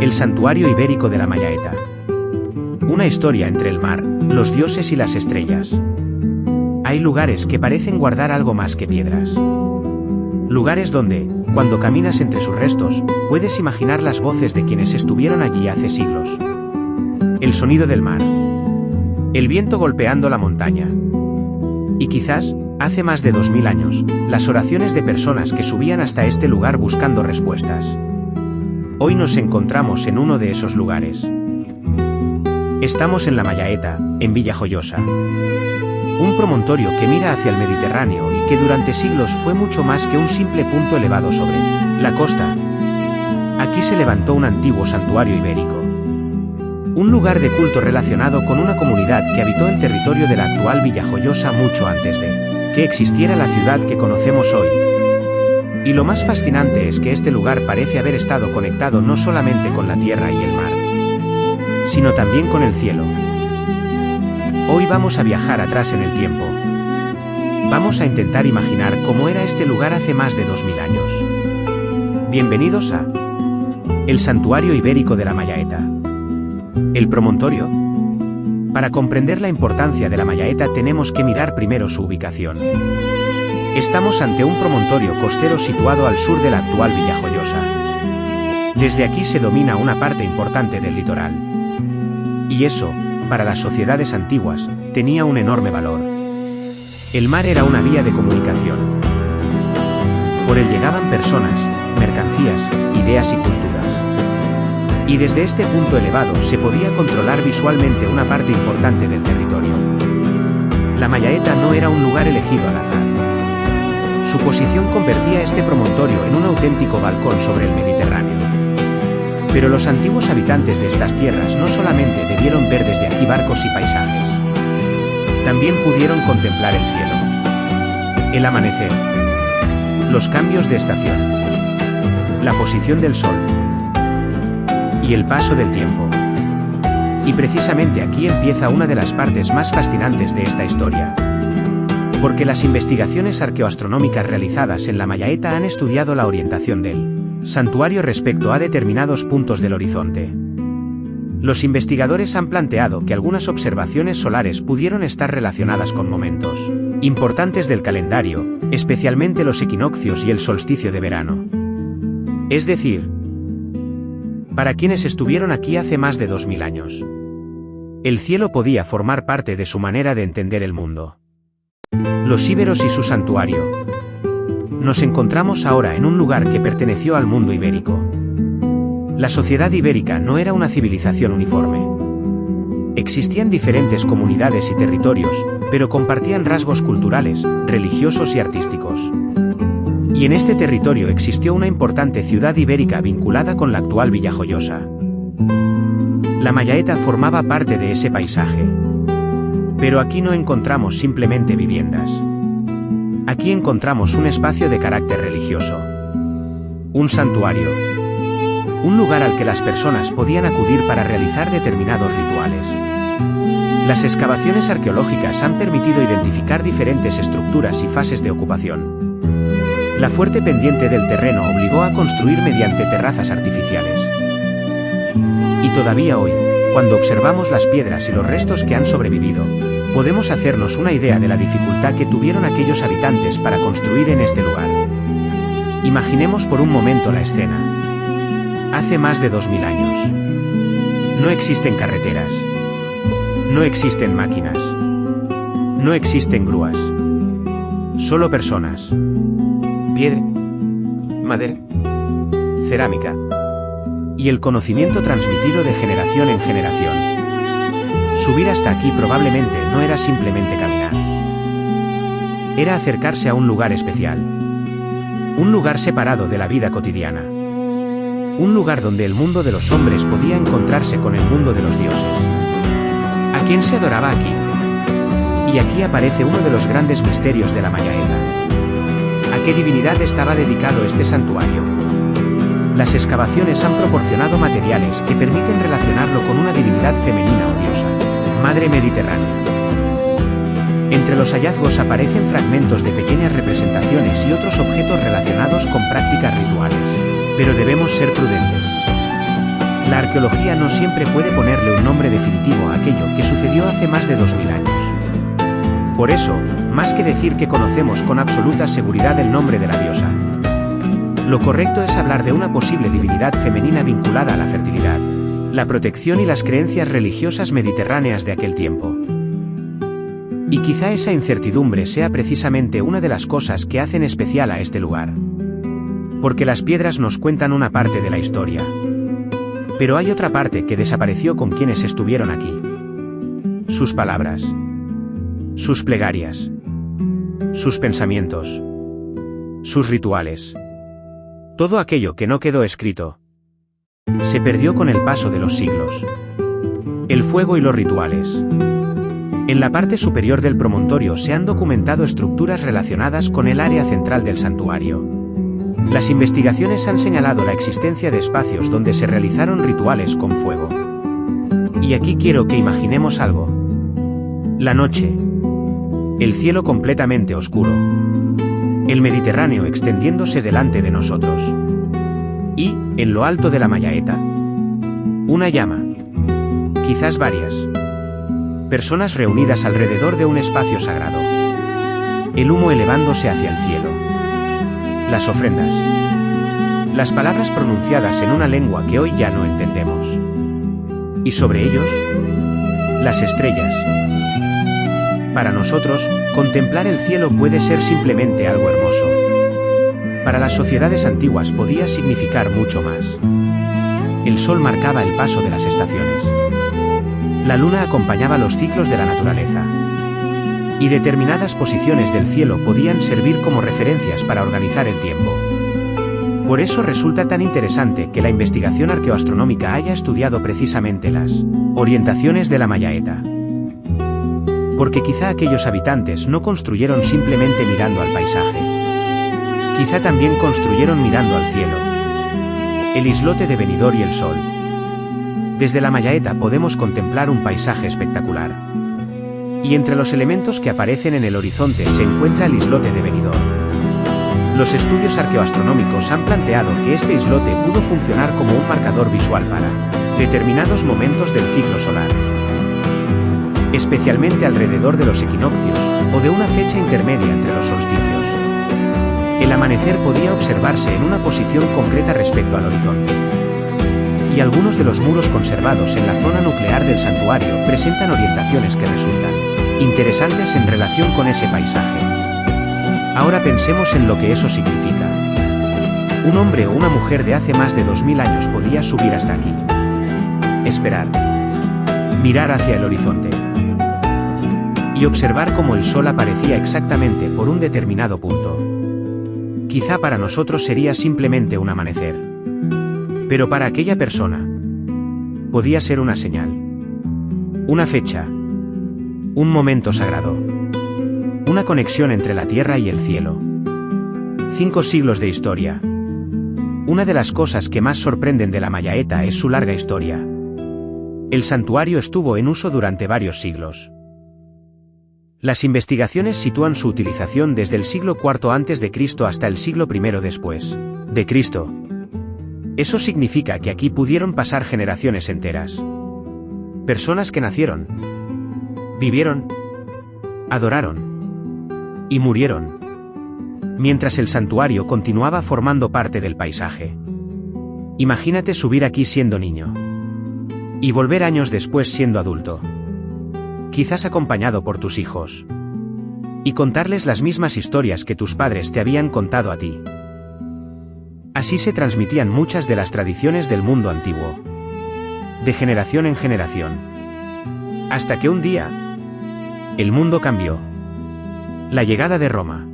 El santuario ibérico de la Mayaeta. Una historia entre el mar, los dioses y las estrellas. Hay lugares que parecen guardar algo más que piedras. Lugares donde, cuando caminas entre sus restos, puedes imaginar las voces de quienes estuvieron allí hace siglos. El sonido del mar. El viento golpeando la montaña. Y quizás, hace más de 2000 años, las oraciones de personas que subían hasta este lugar buscando respuestas. Hoy nos encontramos en uno de esos lugares. Estamos en la Mayaeta, en Villajoyosa. Un promontorio que mira hacia el Mediterráneo y que durante siglos fue mucho más que un simple punto elevado sobre la costa. Aquí se levantó un antiguo santuario ibérico. Un lugar de culto relacionado con una comunidad que habitó el territorio de la actual Villajoyosa mucho antes de que existiera la ciudad que conocemos hoy. Y lo más fascinante es que este lugar parece haber estado conectado no solamente con la tierra y el mar, sino también con el cielo. Hoy vamos a viajar atrás en el tiempo. Vamos a intentar imaginar cómo era este lugar hace más de 2000 años. Bienvenidos a el Santuario Ibérico de la Mayaeta. ¿El promontorio? Para comprender la importancia de la Mayaeta tenemos que mirar primero su ubicación. Estamos ante un promontorio costero situado al sur de la actual Villajoyosa. Desde aquí se domina una parte importante del litoral. Y eso, para las sociedades antiguas, tenía un enorme valor. El mar era una vía de comunicación. Por él llegaban personas, mercancías, ideas y culturas. Y desde este punto elevado se podía controlar visualmente una parte importante del territorio. La Mayaeta no era un lugar elegido al azar. Su posición convertía este promontorio en un auténtico balcón sobre el Mediterráneo. Pero los antiguos habitantes de estas tierras no solamente debieron ver desde aquí barcos y paisajes. También pudieron contemplar el cielo, el amanecer, los cambios de estación, la posición del sol y el paso del tiempo. Y precisamente aquí empieza una de las partes más fascinantes de esta historia. Porque las investigaciones arqueoastronómicas realizadas en la Mayaeta han estudiado la orientación del santuario respecto a determinados puntos del horizonte. Los investigadores han planteado que algunas observaciones solares pudieron estar relacionadas con momentos importantes del calendario, especialmente los equinoccios y el solsticio de verano. Es decir, para quienes estuvieron aquí hace más de 2000 años, el cielo podía formar parte de su manera de entender el mundo. Los íberos y su santuario. Nos encontramos ahora en un lugar que perteneció al mundo ibérico. La sociedad ibérica no era una civilización uniforme. Existían diferentes comunidades y territorios, pero compartían rasgos culturales, religiosos y artísticos. Y en este territorio existió una importante ciudad ibérica vinculada con la actual Villajoyosa. La Mayaeta formaba parte de ese paisaje. Pero aquí no encontramos simplemente viviendas. Aquí encontramos un espacio de carácter religioso. Un santuario. Un lugar al que las personas podían acudir para realizar determinados rituales. Las excavaciones arqueológicas han permitido identificar diferentes estructuras y fases de ocupación. La fuerte pendiente del terreno obligó a construir mediante terrazas artificiales. Y todavía hoy, cuando observamos las piedras y los restos que han sobrevivido, podemos hacernos una idea de la dificultad que tuvieron aquellos habitantes para construir en este lugar. Imaginemos por un momento la escena. Hace más de 2000 años. No existen carreteras. No existen máquinas. No existen grúas. Solo personas. Piedra, madera, cerámica. Y el conocimiento transmitido de generación en generación. Subir hasta aquí probablemente no era simplemente caminar. Era acercarse a un lugar especial. Un lugar separado de la vida cotidiana. Un lugar donde el mundo de los hombres podía encontrarse con el mundo de los dioses. ¿A quién se adoraba aquí? Y aquí aparece uno de los grandes misterios de la Mayaeta. ¿A qué divinidad estaba dedicado este santuario? Las excavaciones han proporcionado materiales que permiten relacionarlo con una divinidad femenina o diosa, Madre Mediterránea. Entre los hallazgos aparecen fragmentos de pequeñas representaciones y otros objetos relacionados con prácticas rituales, pero debemos ser prudentes. La arqueología no siempre puede ponerle un nombre definitivo a aquello que sucedió hace más de 2000 años. Por eso, más que decir que conocemos con absoluta seguridad el nombre de la diosa, lo correcto es hablar de una posible divinidad femenina vinculada a la fertilidad, la protección y las creencias religiosas mediterráneas de aquel tiempo. Y quizá esa incertidumbre sea precisamente una de las cosas que hacen especial a este lugar. Porque las piedras nos cuentan una parte de la historia. Pero hay otra parte que desapareció con quienes estuvieron aquí. Sus palabras. Sus plegarias. Sus pensamientos. Sus rituales. Todo aquello que no quedó escrito se perdió con el paso de los siglos. El fuego y los rituales. En la parte superior del promontorio se han documentado estructuras relacionadas con el área central del santuario. Las investigaciones han señalado la existencia de espacios donde se realizaron rituales con fuego. Y aquí quiero que imaginemos algo. La noche. El cielo completamente oscuro. El Mediterráneo extendiéndose delante de nosotros. Y, en lo alto de la Mayaeta, una llama. Quizás varias. Personas reunidas alrededor de un espacio sagrado. El humo elevándose hacia el cielo. Las ofrendas. Las palabras pronunciadas en una lengua que hoy ya no entendemos. Y sobre ellos, las estrellas. Para nosotros, contemplar el cielo puede ser simplemente algo hermoso. Para las sociedades antiguas podía significar mucho más. El sol marcaba el paso de las estaciones. La luna acompañaba los ciclos de la naturaleza. Y determinadas posiciones del cielo podían servir como referencias para organizar el tiempo. Por eso resulta tan interesante que la investigación arqueoastronómica haya estudiado precisamente las orientaciones de la Mayaeta. Porque quizá aquellos habitantes no construyeron simplemente mirando al paisaje. Quizá también construyeron mirando al cielo. El islote de Benidorm y el sol. Desde la Mayaeta podemos contemplar un paisaje espectacular. Y entre los elementos que aparecen en el horizonte se encuentra el islote de Benidorm. Los estudios arqueoastronómicos han planteado que este islote pudo funcionar como un marcador visual para determinados momentos del ciclo solar. Especialmente alrededor de los equinoccios, o de una fecha intermedia entre los solsticios. El amanecer podía observarse en una posición concreta respecto al horizonte. Y algunos de los muros conservados en la zona nuclear del santuario presentan orientaciones que resultan interesantes en relación con ese paisaje. Ahora pensemos en lo que eso significa. Un hombre o una mujer de hace más de 2000 años podía subir hasta aquí. Esperar. Mirar hacia el horizonte. Y observar cómo el sol aparecía exactamente por un determinado punto. Quizá para nosotros sería simplemente un amanecer. Pero para aquella persona, podía ser una señal. Una fecha. Un momento sagrado. Una conexión entre la tierra y el cielo. 5 siglos de historia. Una de las cosas que más sorprenden de la Mayaeta es su larga historia. El santuario estuvo en uso durante varios siglos. Las investigaciones sitúan su utilización desde el siglo IV a.C. hasta el siglo I después de Cristo. Eso significa que aquí pudieron pasar generaciones enteras. Personas que nacieron, vivieron, adoraron y murieron, mientras el santuario continuaba formando parte del paisaje. Imagínate subir aquí siendo niño y volver años después siendo adulto. Quizás acompañado por tus hijos. Y contarles las mismas historias que tus padres te habían contado a ti. Así se transmitían muchas de las tradiciones del mundo antiguo. De generación en generación. Hasta que un día, el mundo cambió. La llegada de Roma.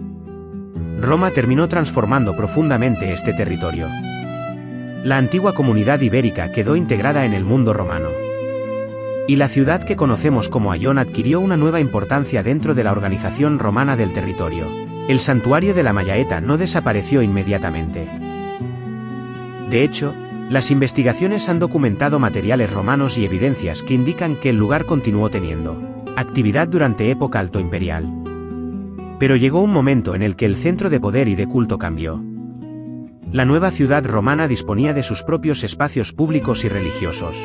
Roma terminó transformando profundamente este territorio. La antigua comunidad ibérica quedó integrada en el mundo romano. Y la ciudad que conocemos como Ayón adquirió una nueva importancia dentro de la organización romana del territorio. El santuario de la Mayaeta no desapareció inmediatamente. De hecho, las investigaciones han documentado materiales romanos y evidencias que indican que el lugar continuó teniendo actividad durante época altoimperial. Pero llegó un momento en el que el centro de poder y de culto cambió. La nueva ciudad romana disponía de sus propios espacios públicos y religiosos.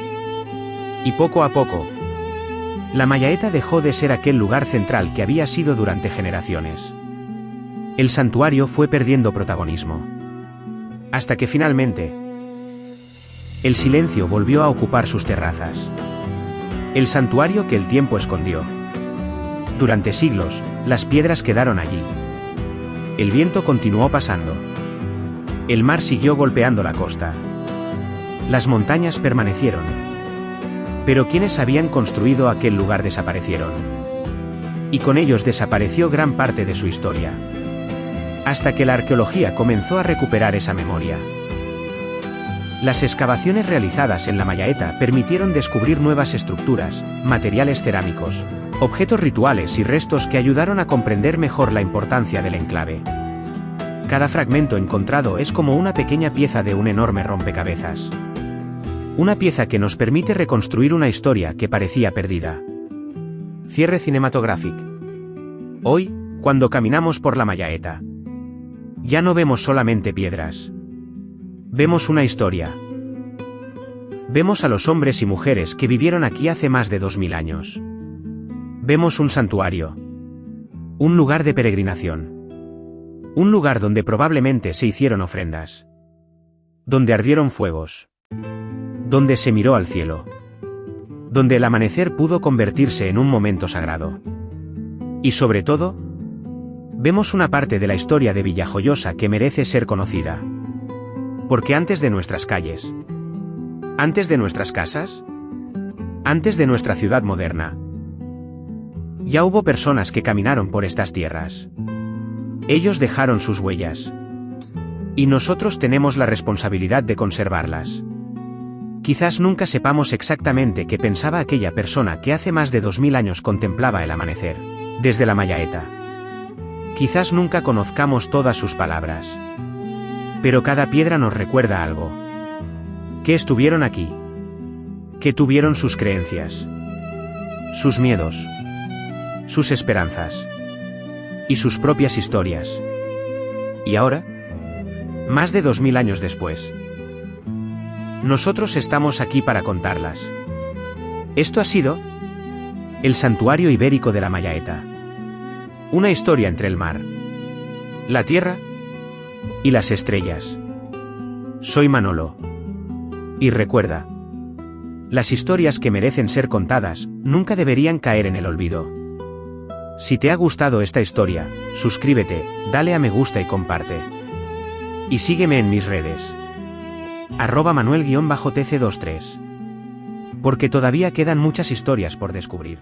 Y poco a poco, la Mayaeta dejó de ser aquel lugar central que había sido durante generaciones. El santuario fue perdiendo protagonismo. Hasta que finalmente, el silencio volvió a ocupar sus terrazas. El santuario que el tiempo escondió. Durante siglos, las piedras quedaron allí. El viento continuó pasando. El mar siguió golpeando la costa. Las montañas permanecieron. Pero quienes habían construido aquel lugar desaparecieron. Y con ellos desapareció gran parte de su historia. Hasta que la arqueología comenzó a recuperar esa memoria. Las excavaciones realizadas en la Mayaeta permitieron descubrir nuevas estructuras, materiales cerámicos, objetos rituales y restos que ayudaron a comprender mejor la importancia del enclave. Cada fragmento encontrado es como una pequeña pieza de un enorme rompecabezas. Una pieza que nos permite reconstruir una historia que parecía perdida. Cierre cinematográfico. Hoy, cuando caminamos por la Mayaeta, ya no vemos solamente piedras. Vemos una historia. Vemos a los hombres y mujeres que vivieron aquí hace más de 2000 años. Vemos un santuario. Un lugar de peregrinación. Un lugar donde probablemente se hicieron ofrendas. Donde ardieron fuegos. Donde se miró al cielo. Donde el amanecer pudo convertirse en un momento sagrado. Y sobre todo, vemos una parte de la historia de Villajoyosa que merece ser conocida. Porque antes de nuestras calles, antes de nuestras casas, antes de nuestra ciudad moderna, ya hubo personas que caminaron por estas tierras. Ellos dejaron sus huellas. Y nosotros tenemos la responsabilidad de conservarlas. Quizás nunca sepamos exactamente qué pensaba aquella persona que hace más de 2000 años contemplaba el amanecer, desde la Mayaeta. Quizás nunca conozcamos todas sus palabras. Pero cada piedra nos recuerda algo. Que estuvieron aquí. Que tuvieron sus creencias. Sus miedos. Sus esperanzas. Y sus propias historias. Y ahora, más de 2000 años después, nosotros estamos aquí para contarlas. Esto ha sido el Santuario Ibérico de la Mayaeta. Una historia entre el mar, la tierra y las estrellas. Soy Manolo. Y recuerda, las historias que merecen ser contadas nunca deberían caer en el olvido. Si te ha gustado esta historia, suscríbete, dale a me gusta y comparte. Y sígueme en mis redes. @Manuel_TC23. Porque todavía quedan muchas historias por descubrir.